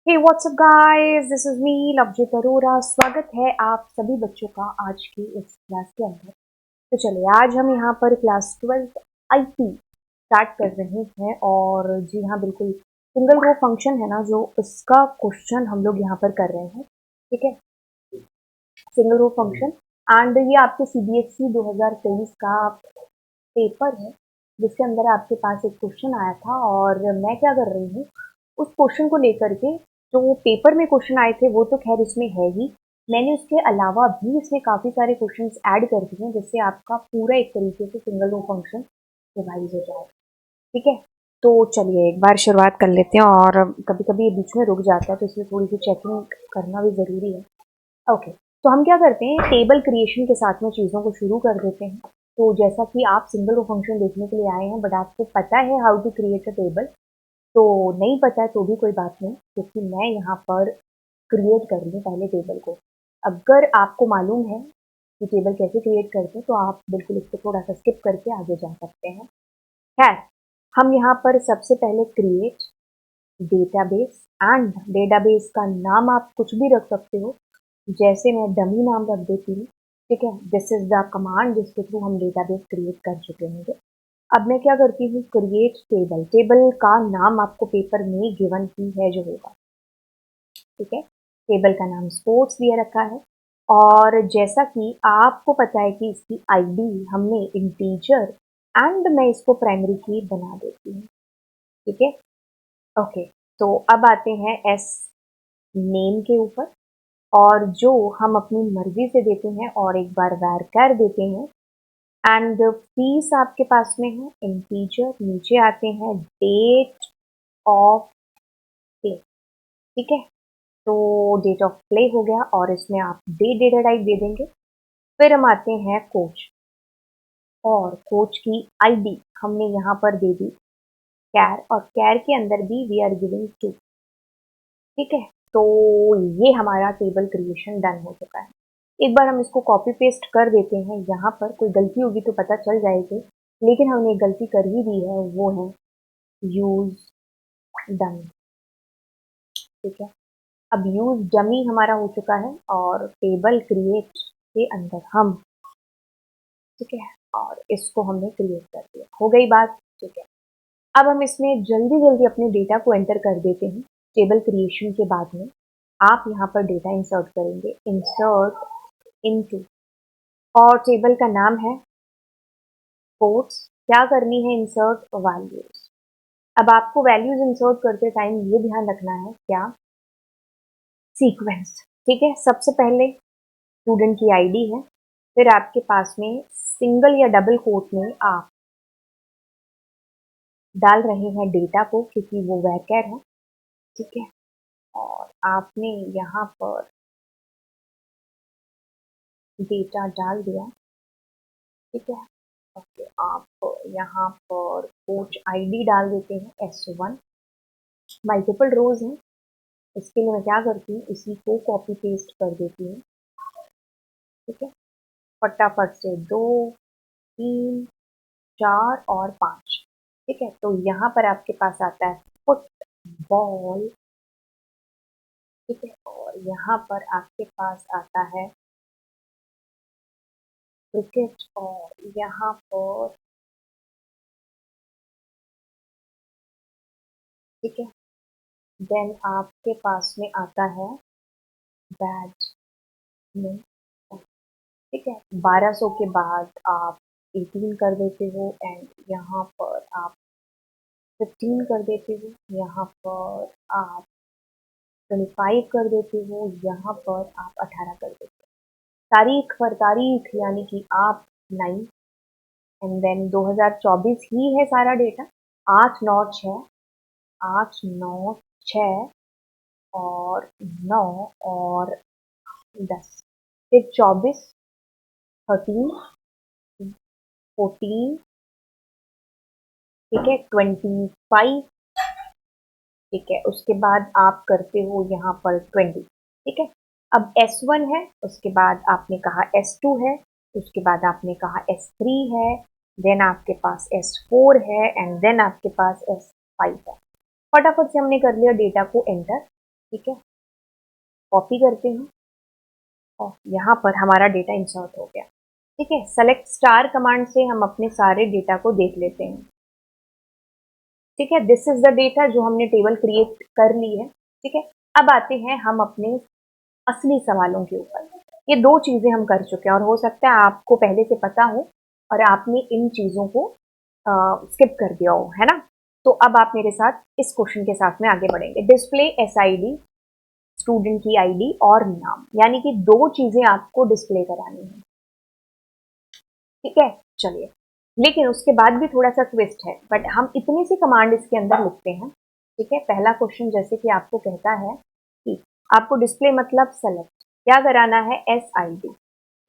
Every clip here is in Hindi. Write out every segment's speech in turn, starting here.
Hey whatsup guys, this is me Lovejeet Arora. स्वागत है आप सभी बच्चों का आज की इस क्लास के अंदर। तो चलिए, आज हम यहाँ पर क्लास 12th आईटी स्टार्ट कर रहे हैं। और जी हाँ, बिल्कुल सिंगल रो फंक्शन है ना, जो इसका क्वेश्चन हम लोग यहाँ पर कर रहे हैं। ठीक है, सिंगल रो फंक्शन। एंड ये आपके सीबीएसई 2023 का पेपर है, जिसके अंदर आपके पास एक क्वेश्चन आया था। और मैं क्या कर रही हूँ, उस क्वेश्चन को लेकर के, जो पेपर में क्वेश्चन आए थे वो तो खैर इसमें है ही, मैंने उसके अलावा भी इसमें काफ़ी सारे क्वेश्चंस ऐड कर दिए हैं, जिससे आपका पूरा एक तरीके से सिंगल रो फंक्शन रिवाइज हो जाए। ठीक है, तो चलिए एक बार शुरुआत कर लेते हैं। और कभी कभी ये बीच में रुक जाता है, तो इसलिए थोड़ी सी चेकिंग करना भी ज़रूरी है। ओके, तो हम क्या करते हैं, टेबल क्रिएशन के साथ में चीज़ों को शुरू कर देते हैं। तो जैसा कि आप सिंगल रो फंक्शन देखने के लिए आए हैं, बट आपको पता है how to create a table, तो नहीं पता है तो भी कोई बात नहीं, क्योंकि मैं यहाँ पर क्रिएट कर लूँ पहले टेबल को। अगर आपको मालूम है कि टेबल कैसे क्रिएट करते हैं, तो आप बिल्कुल इसको थोड़ा सा स्किप करके आगे जा सकते हैं। खैर, हम यहाँ पर सबसे पहले क्रिएट डेटाबेस। एंड डेटाबेस का नाम आप कुछ भी रख सकते हो, जैसे मैं डमी नाम रख देती हूँ। ठीक है, दिस इज द कमांड जिसके थ्रू हम डेटाबेस क्रिएट कर चुके होंगे। अब मैं क्या करती हूँ, क्रिएट टेबल। टेबल का नाम आपको पेपर में गिवन ही है जो होगा। ठीक है, टेबल का नाम स्पोर्ट्स दिया रखा है। और जैसा कि आपको पता है कि इसकी आईडी हमने इंटीजर, एंड मैं इसको प्राइमरी की बना देती हूँ। ठीक है, ओके। तो अब आते हैं एस नेम के ऊपर, और जो हम अपनी मर्जी से देते हैं, और एक बार वैर कर देते हैं। एंड फीस आपके पास में है इंटीजर। नीचे आते हैं डेट ऑफ प्ले। ठीक है, तो डेट ऑफ प्ले हो गया, और इसमें आप डेटा टाइप दे देंगे। फिर हम आते हैं कोच, और कोच की आईडी हमने यहाँ पर दे दी कैर, और कैर के अंदर भी वी आर गिविंग 2। ठीक है, तो ये हमारा टेबल क्रिएशन डन हो चुका है। एक बार हम इसको कॉपी पेस्ट कर देते हैं। यहाँ पर कोई गलती होगी तो पता चल जाएगी, लेकिन हमने एक गलती कर ही दी है, वो है यूज डमी। ठीक है, अब यूज डमी हमारा हो चुका है, और टेबल क्रिएट के अंदर हम, ठीक है, और इसको हमने क्रिएट कर दिया, हो गई बात। ठीक है, अब हम इसमें जल्दी जल्दी अपने डेटा को एंटर कर देते हैं। टेबल क्रिएशन के बाद में आप यहाँ पर डेटा इंसर्ट करेंगे, इंसर्ट इनटू, और टेबल का नाम है कोट्स। क्या करनी है, इंसर्ट वैल्यूज। अब आपको वैल्यूज इंसर्ट करते टाइम ये ध्यान रखना है, क्या, सीक्वेंस। ठीक है, सबसे पहले स्टूडेंट की आईडी है, फिर आपके पास में सिंगल या डबल कोट में आप डाल रहे हैं डेटा को, क्योंकि वो वैकर है। ठीक है, और आपने यहाँ पर डेटा डाल दिया। ठीक है, ओके, आप यहाँ पर कोच आईडी डाल देते हैं S1। मल्टीपल रोज हैं, इसके लिए मैं क्या करती हूँ, इसी को कॉपी पेस्ट कर देती हूँ। ठीक है, फटाफट से 2, 3, 4 और 5। ठीक है, तो यहाँ पर आपके पास आता है फुटबॉल। ठीक है, और यहाँ पर आपके पास आता है क्रिकेट, और यहाँ पर, ठीक है, देन आपके पास में आता है बैडमिंटन। ठीक है, 1200 के बाद आप 18 कर देते हो, एंड यहाँ पर आप 15 कर देते हो, यहाँ पर आप 25 कर देते हो, यहाँ पर आप 18 कर देते हो। तारीख पर तारीख, यानी कि आप 9, एंड देन 2024 ही है सारा डेटा। 8 9 6, 8 9 6 और 9 और 10, फिर 24, 13, 14, ठीक है, 25। ठीक है, उसके बाद आप करते हो यहाँ पर 20। ठीक है, अब S1 है, उसके बाद आपने कहा S2 है, उसके बाद आपने कहा S3 है, देन आपके पास S4 है, एंड देन आपके पास S5 है। फटाफट से हमने कर लिया डेटा को एंटर। ठीक है, कॉपी करते हैं और यहाँ पर हमारा डेटा इंसर्ट हो गया। ठीक है, सेलेक्ट स्टार कमांड से हम अपने सारे डेटा को देख लेते हैं। ठीक है, दिस इज द डेटा जो हमने टेबल क्रिएट कर ली है। ठीक है, अब आते हैं हम अपने असली सवालों के ऊपर। ये दो चीजें हम कर चुके हैं और हो सकता है आपको पहले से पता हो और आपने इन चीजों को स्किप कर दिया हो, है ना। तो अब आप मेरे साथ इस क्वेश्चन के साथ में आगे बढ़ेंगे। डिस्प्ले एसआईडी, स्टूडेंट की आईडी और नाम, यानी कि दो चीजें आपको डिस्प्ले करानी है। ठीक है, चलिए, लेकिन उसके बाद भी थोड़ा सा ट्विस्ट है, बट हम इतनी सी कमांड इसके अंदर लिखते हैं। ठीक है, पहला क्वेश्चन जैसे कि आपको कहता है कि आपको डिस्प्ले मतलब सेलेक्ट क्या कराना है, एस आई डी।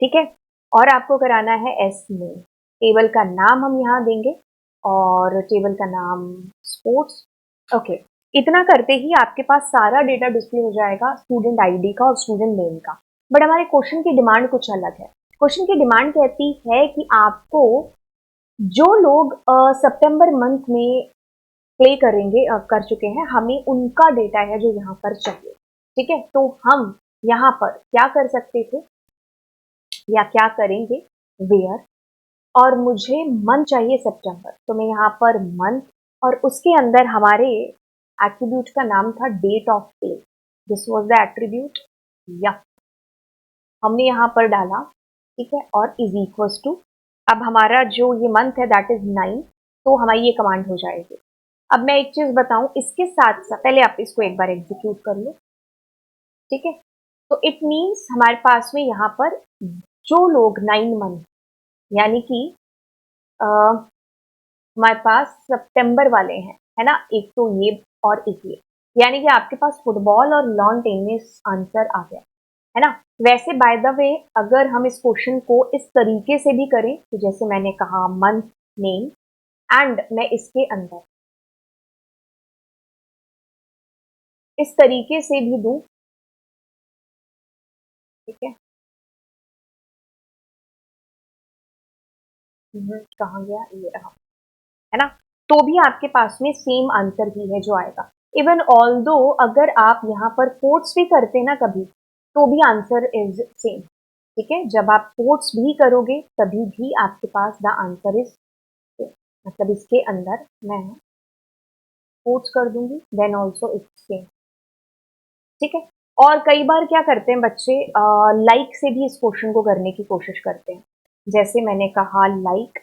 ठीक है, और आपको कराना है एस नेम। टेबल का नाम हम यहाँ देंगे और टेबल का नाम स्पोर्ट्स। ओके, इतना करते ही आपके पास सारा डेटा डिस्प्ले हो जाएगा, स्टूडेंट आईडी का और स्टूडेंट नेम का। बट हमारे क्वेश्चन की डिमांड कुछ अलग है। क्वेश्चन की डिमांड कहती है कि आपको जो लोग सितंबर मंथ में प्ले करेंगे, कर चुके हैं, हमें उनका डेटा है जो यहाँ पर चाहिए। ठीक है, तो हम यहाँ पर क्या कर सकते थे या क्या करेंगे, वेयर, और मुझे मंथ चाहिए सितंबर, तो मैं यहाँ पर मंथ और उसके अंदर हमारे एट्रीब्यूट का नाम था date of play. This was the attribute, या हमने यहाँ पर डाला। ठीक है, और इज इक्वल्स टू, अब हमारा जो ये मंथ है दैट इज 9, तो हमारी ये कमांड हो जाएगी। अब मैं एक चीज बताऊं, इसके साथ साथ पहले आप इसको एक बार एग्जीक्यूट कर लो। ठीक है, तो इट मीन्स हमारे पास में यहाँ पर जो लोग 9 मंथ, यानी कि हमारे पास सितंबर वाले हैं, है ना, एक तो ये और एक ये, यानी कि आपके पास फुटबॉल और लॉन टेनिस आंसर आ गया, है ना। वैसे बाय द वे, अगर हम इस क्वेश्चन को इस तरीके से भी करें, तो जैसे मैंने कहा मंथ नेम, एंड मैं इसके अंदर इस तरीके से भी दूं। ठीक है, कहाँ गया, ये रहा, है ना। तो भी आपके पास में सेम आंसर ही है जो आएगा। इवन ऑल दो अगर आप यहाँ पर कोट्स भी करते ना कभी, तो भी आंसर इज सेम। ठीक है, जब आप कोट्स भी करोगे तभी भी आपके पास द आंसर इज सेम, मतलब इसके अंदर मैं कोट्स कर दूंगी, देन ऑल्सो इट्स सेम। ठीक है, और कई बार क्या करते हैं बच्चे, लाइक से भी इस क्वेश्चन को करने की कोशिश करते हैं। जैसे मैंने कहा लाइक,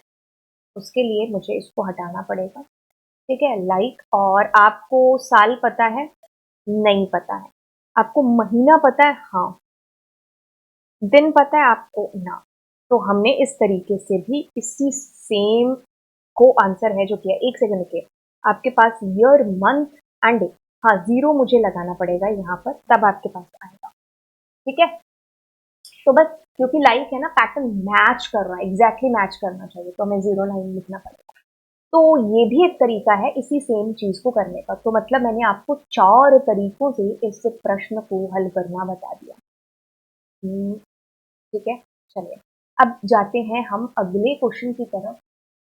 उसके लिए मुझे इसको हटाना पड़ेगा। ठीक है, लाइक, और आपको साल पता है, नहीं पता है, आपको महीना पता है, हाँ, दिन पता है आपको, ना। तो हमने इस तरीके से भी इसी सेम को आंसर है जो किया। एक सेकंड के, आपके पास ईयर मंथ एंड डे, हाँ, जीरो मुझे लगाना पड़ेगा यहाँ पर, तब आपके पास आएगा। ठीक है, तो बस क्योंकि लाइक है ना, पैटर्न मैच कर रहा है, एग्जैक्टली मैच करना चाहिए, तो हमें 09 लिखना पड़ेगा। तो ये भी एक तरीका है इसी सेम चीज को करने का। तो मतलब मैंने आपको 4 तरीकों से इस प्रश्न को हल करना बता दिया। ठीक है, चलिए, अब जाते हैं हम अगले क्वेश्चन की तरफ।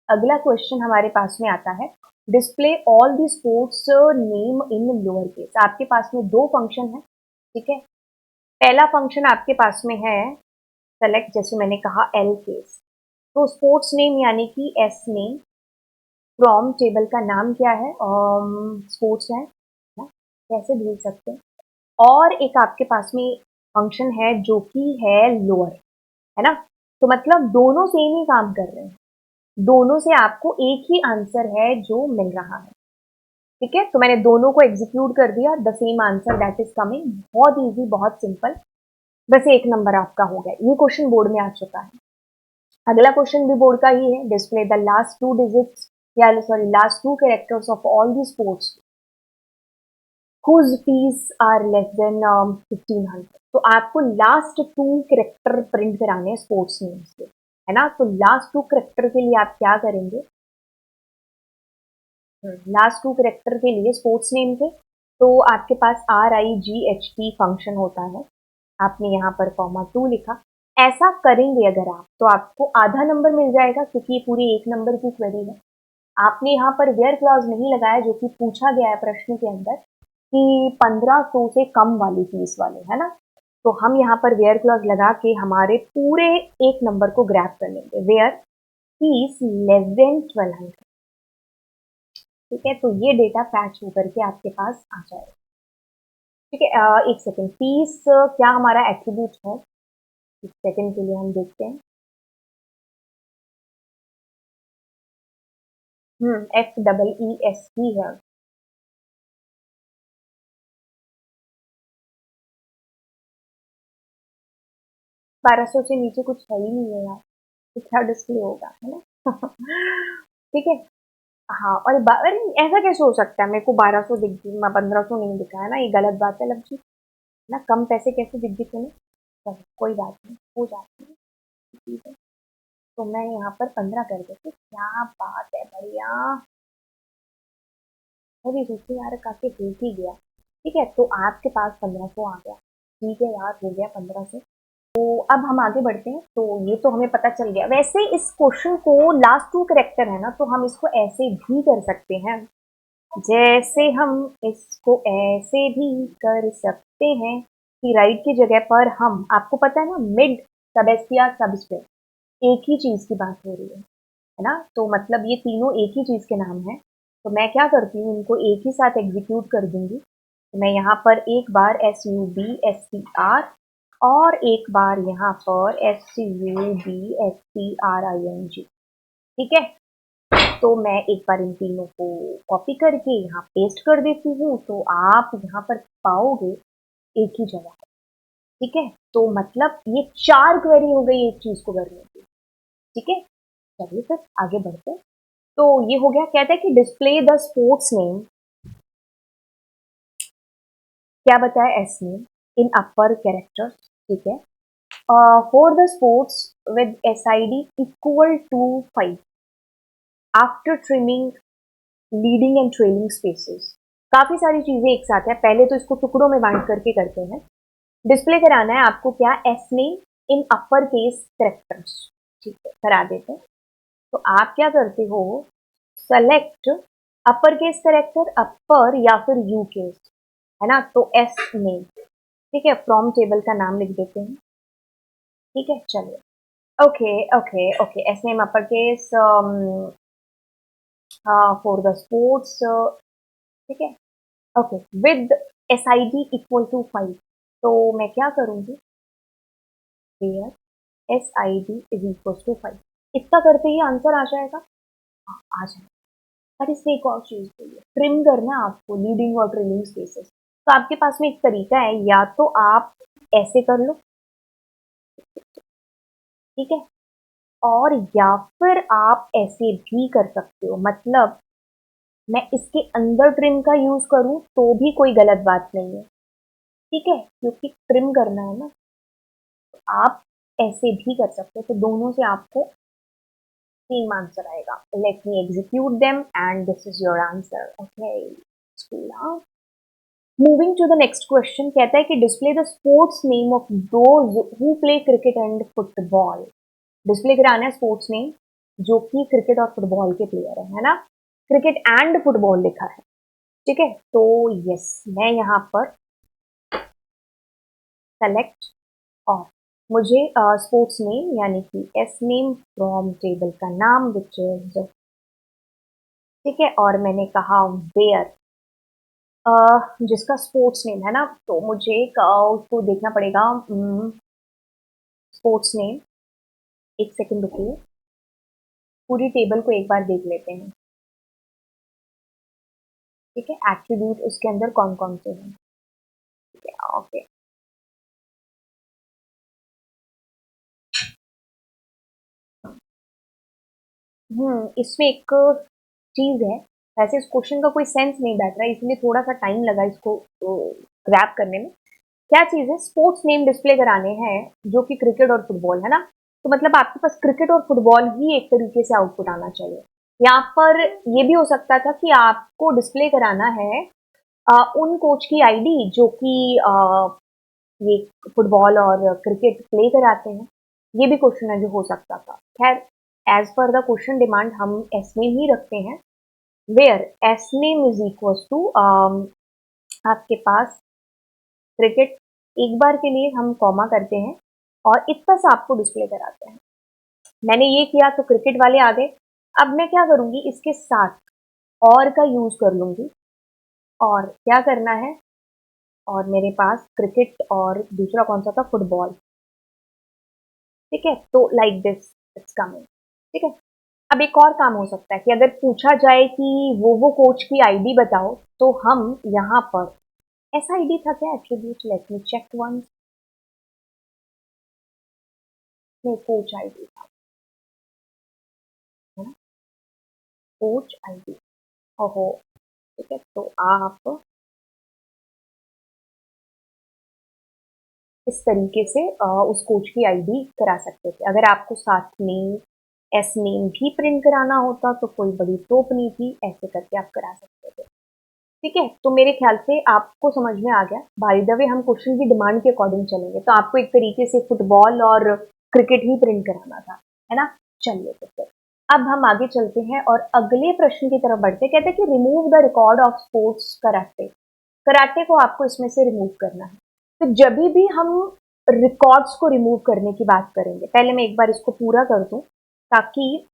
अगला क्वेश्चन हमारे पास में आता है, display all the sports name in lower case. आपके पास में दो फंक्शन है। ठीक है, पहला फंक्शन आपके पास में है सेलेक्ट, जैसे मैंने कहा एल केस, तो स्पोर्ट्स नेम यानी कि एस नेम, फ्रॉम टेबल का नाम क्या है, स्पोर्ट्स है ना, कैसे भूल सकते हैं। और एक आपके पास में फंक्शन है जो कि है लोअर, है ना। तो मतलब दोनों सेम ही काम कर रहे हैं, दोनों से आपको एक ही आंसर है जो मिल रहा है। ठीक है, तो मैंने दोनों को एग्जीक्यूट कर दिया, the same answer that is coming. बहुत इजी, बहुत सिंपल, बस 1 नंबर आपका हो गया। ये क्वेश्चन बोर्ड में आ चुका है। अगला क्वेश्चन भी बोर्ड का ही है, डिस्प्ले द लास्ट 2 डिजिट्स, या sorry last 2 characters of all the sports whose fees are less than 1500। तो आपको लास्ट 2 कैरेक्टर प्रिंट कराने हैं स्पोर्ट्स नेम्स के, है ना। तो लास्ट 2 कैरेक्टर के लिए आप क्या करेंगे, लास्ट 2 कैरेक्टर के लिए स्पोर्ट्स नेम के, तो आपके पास RIGHT फंक्शन होता है। आपने यहाँ पर कॉमा 2 लिखा। ऐसा करेंगे अगर आप, तो आपको आधा नंबर मिल जाएगा, क्योंकि ये पूरी 1 नंबर की क्वेरी है। आपने यहाँ पर वेयर क्लॉज नहीं लगाया जो कि पूछा गया है प्रश्न के अंदर, कि 1500 से कम वाली फीस वाले, है ना। तो हम यहाँ पर वेयर क्लॉज लगा के हमारे पूरे एक नंबर को ग्रैब कर लेंगे, वेयर फीस लेस देन 1200। ठीक है, तो ये डेटा फैच होकर के आपके पास आ जाएगा। ठीक है, एक सेकेंड, फीस क्या हमारा एट्रीब्यूट है, एक सेकेंड के लिए हम देखते हैं। FEES ही है। 1200 से नीचे कुछ है ही नहीं है यार, तो क्या डिस्प्ले होगा, है ना। ठीक है, हाँ, और अरे ऐसा कैसे हो सकता है, मेरे को 1200 दिख गई, मैं 1500 नहीं दिखा है ना, ये गलत बात है लव जी। ना कम पैसे कैसे दिख गए तुम्हें, चलो कोई बात नहीं, हो जाती है। ठीक है, तो मैं यहाँ पर 15 कर देती, क्या बात है, बढ़िया। मैं भी सोचती यार काफी ठीक ही गया। ठीक है, तो आपके पास 1500 आ गया। ठीक है यार, हो गया 1500। तो अब हम आगे बढ़ते हैं, तो ये तो हमें पता चल गया। वैसे इस क्वेश्चन को लास्ट टू करेक्टर है ना, तो हम इसको ऐसे भी कर सकते हैं, जैसे हम इसको ऐसे भी कर सकते हैं कि राइट की जगह पर हम, आपको पता है ना, मिड सबेस्टिया सबस्ट्रेट, एक ही चीज की बात हो रही है ना, तो मतलब ये तीनों एक ही चीज के नाम है। तो मैं क्या करती हूँ, इनको एक ही साथ एग्जीक्यूट कर दूंगी। तो मैं यहाँ पर एक बार SUBSTR और एक बार यहाँ पर SCUBSTRING। ठीक है, तो मैं एक बार इन तीनों को कॉपी करके यहाँ पेस्ट कर देती हूँ, तो आप यहाँ पर पाओगे एक ही जगह। ठीक है, तो मतलब ये 4 क्वेरी हो गई एक चीज को करने की। ठीक है, चलिए फिर आगे बढ़ते हैं। तो ये हो गया, कहता है कि डिस्प्ले द स्पोर्ट्स नेम, क्या बताया, S name in upper characters. ठीक है, for the sports with SID equal to 5 after trimming leading and trailing spaces. काफी सारी चीजें एक साथ है, पहले तो इसको टुकड़ों में बांट करके करते हैं। डिस्प्ले कराना है आपको क्या, S name in upper case characters. ठीक है, करा देते हैं। तो आप क्या करते हो, सेलेक्ट अपर केस कैरेक्टर, अपर या फिर यू केस, है ना, तो एस नेम। ठीक है, फ्रॉम टेबल का नाम लिख देते हैं। ठीक है, चलिए, okay okay okay, S name upper case for the sports. ठीक है, okay, with SID equal to 5। तो मैं क्या करूंगी, SID इज इक्वल टू 5, इतना करते ही आंसर आ जाएगा। हाँ, आ जाएगा। पर इसमें एक और चीज चाहिए, ट्रिम करना है आपको लीडिंग और ट्रेलिंग स्पेसेस। तो आपके पास में एक तरीका है, या तो आप ऐसे कर लो, ठीक है, और या फिर आप ऐसे भी कर सकते हो, मतलब मैं इसके अंदर ट्रिम का यूज करूं तो भी कोई गलत बात नहीं है। ठीक है, क्योंकि ट्रिम करना है ना, तो आप ऐसे भी कर सकते हो, तो दोनों से आपको सेम आंसर आएगा। Let me execute them and this is your answer. Okay, moving to the next question, कहता है कि display the sports name of those who play cricket and football. Display कराना है स्पोर्ट्स नेम जो कि क्रिकेट और फुटबॉल के प्लेयर है ना, क्रिकेट एंड फुटबॉल लिखा है। ठीक है, तो यस, मैं यहाँ पर सेलेक्ट, और मुझे स्पोर्ट्स नेम यानी कि एस नेम फ्रॉम टेबल का नाम विच इज, ठीक है, और मैंने कहा वेयर, जिसका स्पोर्ट्स नेम है ना, तो मुझे उसको देखना पड़ेगा। स्पोर्ट्स नेम, एक सेकंड रुकिए, पूरी टेबल को एक बार देख लेते हैं। ठीक है, एट्रीब्यूट उसके अंदर कौन कौन से हैं। ठीक है, ओके, इसमें एक चीज है, वैसे इस क्वेश्चन का कोई सेंस नहीं बैठ रहा है, इसलिए थोड़ा सा टाइम लगा इसको ग्रैब करने में। क्या चीज है, स्पोर्ट्स नेम डिस्प्ले कराने हैं जो कि क्रिकेट और फुटबॉल है ना, तो मतलब आपके पास क्रिकेट और फुटबॉल ही एक तरीके से आउटपुट आना चाहिए। यहाँ पर ये भी हो सकता था कि आपको डिस्प्ले कराना है उन कोच की आईडी जो कि ये फुटबॉल और क्रिकेट प्ले कराते हैं, ये भी क्वेश्चन है जो हो सकता था। खैर, as per the question demand हम एस नेम ही रखते हैं, where S name is equal to आपके पास क्रिकेट, एक बार के लिए हम कॉमा करते हैं और इतना सा आपको डिस्प्ले कराते हैं। मैंने ये किया तो क्रिकेट वाले आ गए। अब मैं क्या करूंगी, इसके साथ और का यूज कर लूंगी। और क्या करना है, और मेरे पास क्रिकेट और दूसरा कौन सा था, फुटबॉल। ठीक है, तो लाइक दिस इट्स कमिंग। ठीक है, अब एक और काम हो सकता है कि अगर पूछा जाए कि वो कोच की आईडी बताओ, तो हम यहाँ पर ऐसा आईडी था क्या attribute, let me check one. Coach ID था, है ना, कोच आईडी। ओहो, ठीक है, तो आप इस तरीके से उस कोच की आईडी करा सकते थे। अगर आपको साथ में एस नेम भी प्रिंट कराना होता तो कोई बड़ी तोप नहीं थी, ऐसे करके आप करा सकते थे। ठीक है, तो मेरे ख्याल से आपको समझ में आ गया। बाय द वे हम क्वेश्चन की डिमांड के अकॉर्डिंग चलेंगे, तो आपको एक तरीके से फुटबॉल और क्रिकेट ही प्रिंट कराना था, है ना। चलिए तो फिर अब हम आगे चलते हैं और अगले प्रश्न की तरफ बढ़ते हैं। कहते हैं कि remove the record of sports karate. Karate को आपको इसमें से रिमूव करना है। तो जब भी हम रिकॉर्ड्स को रिमूव करने की बात करेंगे, पहले मैं एक बार इसको पूरा कर दूं ताकि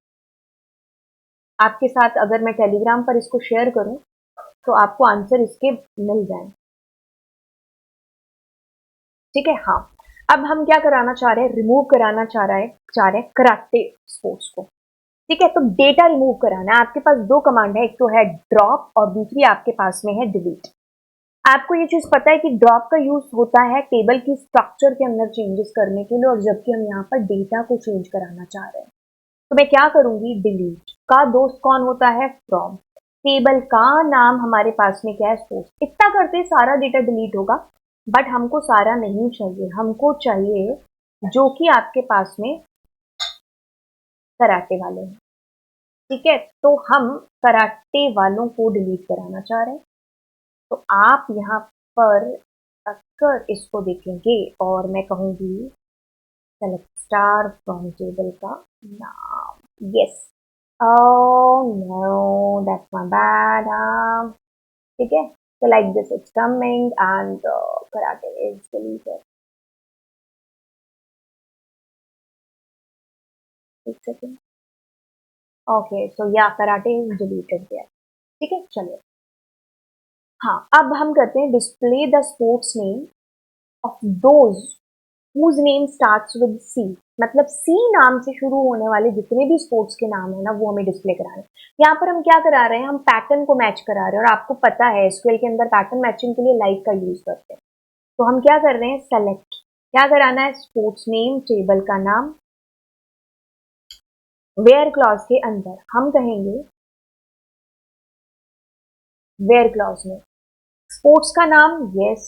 आपके साथ अगर मैं टेलीग्राम पर इसको शेयर करूं तो आपको आंसर इसके मिल जाए। ठीक है, हाँ। अब हम क्या कराना चाह रहे हैं, रिमूव कराना चाह रहे हैं कराटे स्पोर्ट्स को। ठीक है, तो डेटा रिमूव कराना है। आपके पास दो कमांड है, एक तो है ड्रॉप और दूसरी आपके पास में है डिलीट। आपको ये चीज पता है कि ड्रॉप का यूज होता है टेबल की स्ट्रक्चर के अंदर चेंजेस करने के लिए, और जबकि हम यहाँ पर डेटा को चेंज कराना चाह रहे हैं, तो मैं क्या करूंगी, डिलीट का दोस्त कौन होता है, फ्रॉम। टेबल का नाम हमारे पास में क्या है, स्पोर्ट्स। इतना करते सारा डेटा डिलीट होगा, बट हमको सारा नहीं चाहिए, हमको चाहिए जो कि आपके पास में कराटे वाले हैं। ठीक है, तो हम कराटे वालों को डिलीट कराना चाह रहे हैं। तो आप यहाँ पर अगर इसको देखेंगे और मैं कहूंगी सेलेक्ट स्टार फ्रॉम टेबल का नाम, yes, oh no, that's my bad, ठीक है, so like this it's coming and karate is deleted। एक सेकेंड, ओके, सो या कराटे इज डिलीटेड दिया। ठीक है, चलिए, हाँ, अब हम करते हैं display the sports name of those whose name starts with C। मतलब C नाम से शुरू होने वाले जितने भी स्पोर्ट्स के नाम है ना, वो हमें डिस्प्ले कराने। यहाँ पर हम क्या करा रहे हैं, हम पैटर्न को मैच करा रहे हैं, और आपको पता है एसक्यूएल के अंदर पैटर्न मैचिंग के लिए लाइक का यूज करते हैं। तो हम क्या कर रहे हैं, सेलेक्ट, क्या कराना है, स्पोर्ट्स नेम, टेबल का नाम, वेयर क्लॉज के अंदर हम कहेंगे, वेयर क्लॉज में स्पोर्ट्स का नाम, यस,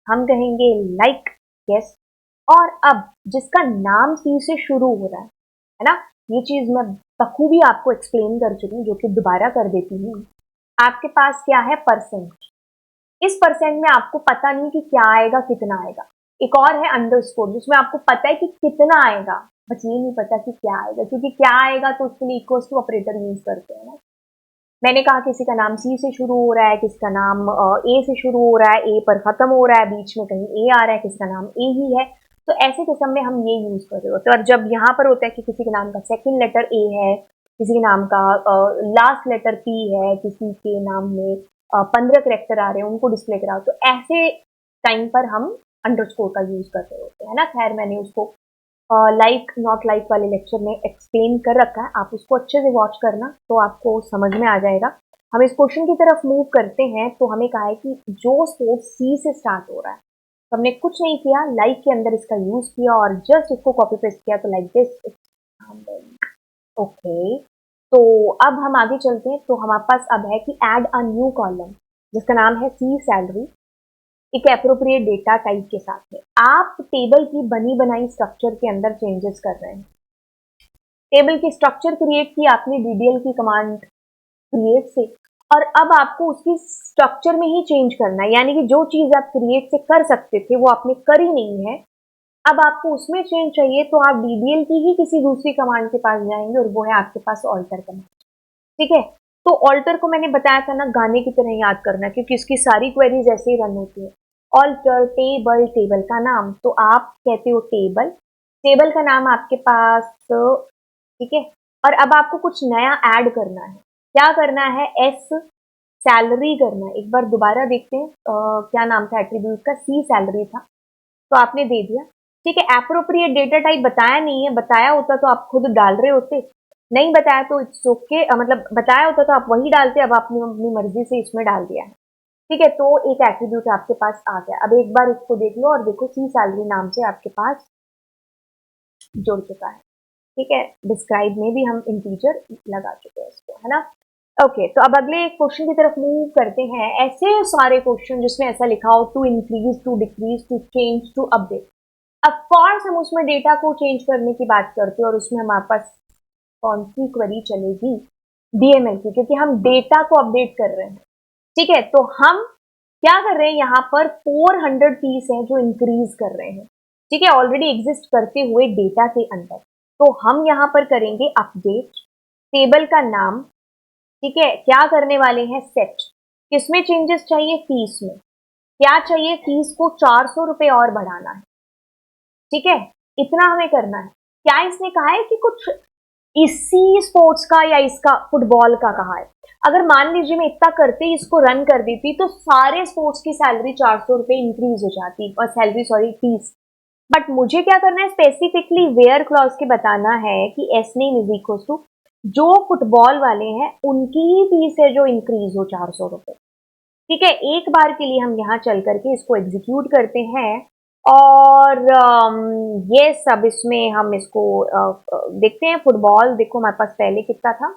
हम कहेंगे लाइक, यस। और अब जिसका नाम सी से शुरू हो रहा है ना, ये चीज मैं बखूबी आपको एक्सप्लेन कर चुकी हूँ, जो कि दोबारा कर देती हूँ। आपके पास क्या है, परसेंट। इस परसेंट में आपको पता नहीं कि क्या आएगा, कितना आएगा। एक और है अंडरस्कोर, जिसमें आपको पता है कि कितना आएगा, बस ये नहीं पता कि क्या आएगा, क्योंकि क्या आएगा तो उसके लिए इक्वल टू ऑपरेटर यूज करते हैं ना। मैंने कहा किसी का नाम सी से शुरू हो रहा है, किसी का नाम ए से शुरू हो रहा है, ए पर खत्म हो रहा है, बीच में कहीं ए आ रहा है, किसी का नाम ए ही है, तो ऐसे किस्म में हम ये यूज कर रहे होते हैं। और जब यहाँ पर होता है कि किसी के नाम का सेकंड लेटर ए है, किसी के नाम का लास्ट लेटर पी है, किसी के नाम में 15 करेक्टर आ रहे हैं, उनको डिस्प्ले कराओ, तो ऐसे टाइम पर हम अंडरस्कोर का यूज कर रहे होते हैं ना। खैर, मैंने उसको लाइक नॉट लाइक वाले लेक्चर में एक्सप्लेन कर रखा है, आप उसको अच्छे से वॉच करना तो आपको समझ में आ जाएगा। हम इस क्वेश्चन की तरफ मूव करते हैं, तो हमें कहा है कि जो स्पोर्ट्स सी से स्टार्ट हो रहा है, तो हमने कुछ नहीं किया, लाइक के अंदर इसका यूज किया और जस्ट इसको कॉपी पेस्ट किया, तो लाइक दिस। ओके, तो अब हम आगे चलते हैं। तो हमारे पास अब है कि ऐड अ न्यू कॉलम, जिसका नाम है सी सैलरी, एक एप्रोप्रिएट डेटा टाइप के साथ में। आप टेबल की बनी बनाई स्ट्रक्चर के अंदर चेंजेस कर रहे हैं। टेबल की स्ट्रक्चर क्रिएट की आपने डीडीएल की कमांड क्रिएट से, और अब आपको उसकी स्ट्रक्चर में ही चेंज करना है, यानी कि जो चीज आप क्रिएट से कर सकते थे वो आपने करी नहीं है, अब आपको उसमें चेंज चाहिए, तो आप डीडीएल की ही किसी दूसरी कमांड के पास जाएंगे, और वो है आपके पास ऑल्टर कमांड। ठीक है, तो ऑल्टर को मैंने बताया था ना गाने की तरह याद करना, क्योंकि इसकी सारी क्वेरीज ऐसे ही रन होती है। ऑल्टर टेबल, टेबल का नाम, तो आप कहते हो टेबल, टेबल का नाम आपके पास, ठीक है। और अब आपको कुछ नया ऐड करना है। क्या करना है? एस सैलरी करना है। एक बार दोबारा देखते हैं क्या नाम था एट्रीब्यूट का, सी सैलरी था, तो आपने दे दिया, ठीक है। एप्रोप्रिएट डेटा टाइप बताया नहीं है, बताया होता तो आप खुद डाल रहे होते, नहीं बताया तो इट्स ओके, मतलब बताया होता तो आप वही डालते, अब आपने अपनी मर्जी से इसमें डाल दिया है, ठीक है। तो एक एट्रीब्यूट आपके पास आ गया। अब एक बार इसको देख लो और देखो सी सैलरी नाम से आपके पास जुड़ चुका है, ठीक है। डिस्क्राइब में भी हम इंटीजर लगा चुके हैं इसको, है ना। ओके, तो अब अगले क्वेश्चन की तरफ मूव करते हैं। ऐसे सारे क्वेश्चन जिसमें ऐसा लिखा हो to increase, to decrease, to change, to update, of course हम उसमें डेटा को चेंज करने की बात करते हैं, और उसमें हमारे पास कौन सी क्वेरी चलेगी? डीएमएल की, क्योंकि हम डेटा को अपडेट कर रहे हैं, ठीक है। तो हम क्या कर रहे हैं यहाँ पर? 400 पीस है जो इंक्रीज कर रहे हैं, ठीक है, ऑलरेडी एग्जिस्ट करते हुए डेटा के अंदर। तो हम यहाँ पर करेंगे अपडेट, टेबल का नाम, ठीक है। क्या करने वाले हैं? सेट। किसमें चेंजेस चाहिए? फीस में। क्या चाहिए? फीस को 400 रुपए और बढ़ाना है, ठीक है। इतना हमें करना है। क्या इसने कहा है कि कुछ इसी स्पोर्ट्स का या इसका फुटबॉल का कहा है? अगर मान लीजिए मैं इतना करते ही इसको रन कर देती तो सारे स्पोर्ट्स की सैलरी 400 रुपए इंक्रीज हो जाती, और सैलरी सॉरी फीस। बट मुझे क्या करना है? स्पेसिफिकली वेयर क्लॉज के बताना है कि S name is equal to जो फुटबॉल वाले हैं उनकी ही फीस है जो इंक्रीज हो 400 रुपए, ठीक है। एक बार के लिए हम यहाँ चल करके इसको एग्जीक्यूट करते हैं, और ये सब इसमें हम इसको देखते हैं। फुटबॉल देखो हमारे पास पहले कितना था,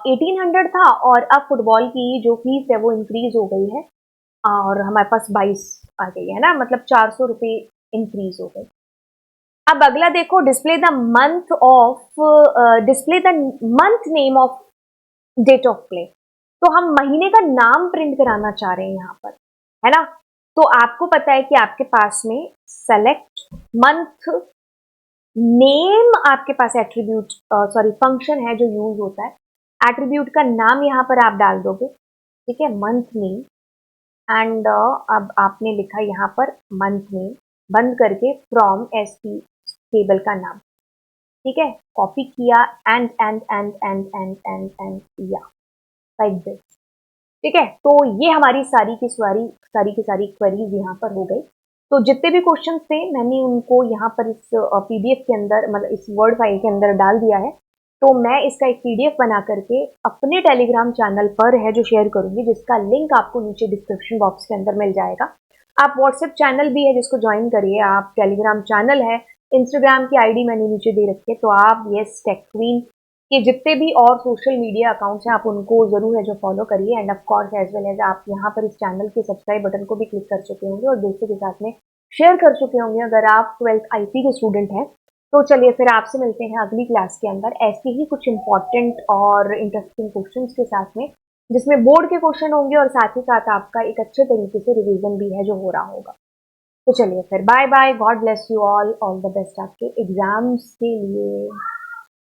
1800 था, और अब फुटबॉल की जो फीस है वो इंक्रीज हो गई है, और हमारे पास 22 आ गई है ना, मतलब 400 रुपये इंक्रीज हो गई। अब अगला देखो, display the month of, display the month name of date of play. तो हम महीने का नाम प्रिंट कराना चाह रहे हैं यहाँ पर, है ना। तो आपको पता है कि आपके पास में सेलेक्ट मंथ नेम, आपके पास एट्रीब्यूट सॉरी फंक्शन है जो यूज होता है। एट्रीब्यूट का नाम यहाँ पर आप डाल दोगे, ठीक है, मंथ नेम, एंड अब आपने लिखा यहाँ पर मंथ नेम, बंद करके फ्रॉम एस टी टेबल का नाम, ठीक है, कॉपी किया, एंड या लाइक दिस, ठीक है। तो ये हमारी सारी की सारी क्वेरीज यहाँ पर हो गई। तो जितने भी क्वेश्चन थे मैंने उनको यहाँ पर इस पीडीएफ के अंदर, मतलब इस वर्ड फाइल के अंदर डाल दिया है। तो मैं इसका एक पीडीएफ बना करके अपने टेलीग्राम चैनल पर है जो शेयर करूंगी, जिसका लिंक आपको नीचे डिस्क्रिप्शन बॉक्स के अंदर मिल जाएगा। आप व्हाट्सएप चैनल भी है जिसको ज्वाइन करिए, आप टेलीग्राम चैनल है, इंस्टाग्राम की आईडी मैंने नीचे दे रखी है। तो आप यस टेक क्वीन के जितने भी और सोशल मीडिया अकाउंट्स हैं आप उनको जरूर है जो फॉलो करिए, and of course as well as आप यहाँ पर इस चैनल के सब्सक्राइब बटन को भी क्लिक कर चुके होंगे और दोस्तों के साथ में शेयर कर चुके होंगे अगर आप 12th आईपी के स्टूडेंट हैं। तो चलिए फिर आपसे मिलते हैं अगली क्लास के अंदर ऐसे ही कुछ इंपॉर्टेंट और इंटरेस्टिंग क्वेश्चंस के साथ में, जिसमें बोर्ड के क्वेश्चन होंगे और साथ ही साथ आपका एक अच्छे तरीके से रिवीजन भी है जो हो रहा होगा। तो चलिए फिर bye bye, God bless you all the best आपके एग्जाम्स के लिए।